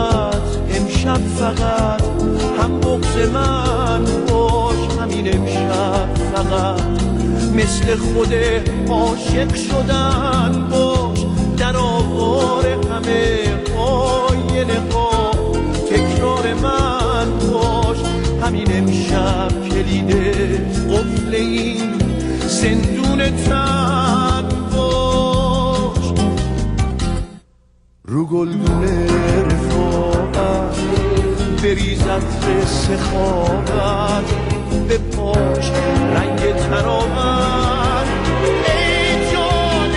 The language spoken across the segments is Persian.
فقط امشب فقط هم بغض من باش، همین امشب فقط مثل خود عاشق شدن باش، در آوار همه آینه ها تکرار من باش، همین امشب کلید قفل این زندون تن باش. رو گلدون رفاقت بریز عطر سخاوت، به پاش رنگ تراوت. ای جان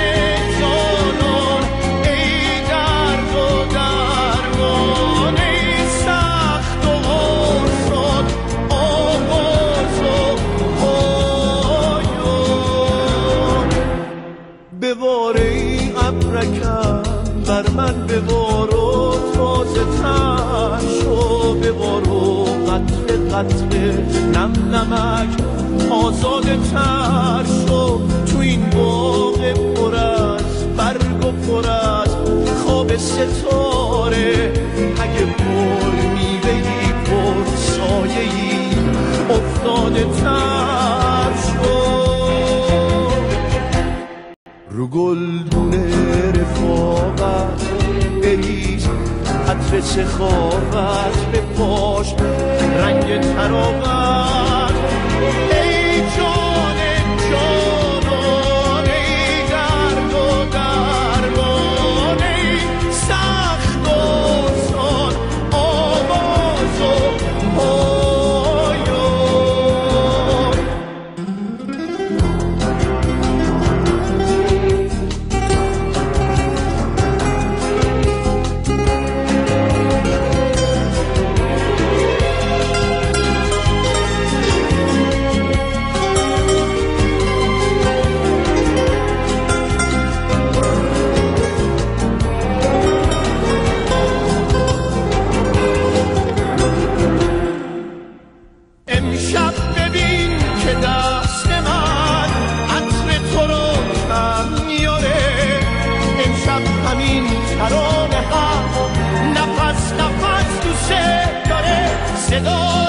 جانان، ای درد و درمان، ای سخت و آسان، آغاز و پایان. ببار ای ابرکم بر من، ببار و تازه تر شو، ببار و قطره قطره نم نمک آزاده تر شو. تو این باغ پر از برگ و پر از خواب ستاره، اگه پر میوهی پر سایه‌ای افتاده تر شو. رو گلدون رفاقت بریز عطر سخاوت، به پاش رنگ تراوت. ای جان جانان، ای درد و درمان، ای سخت و آسان، آواز و پایان. امشب ببین که دست من عطر تو رو کم میاره، امشب همین ترانه هم نفس نفس دوست داره، صدا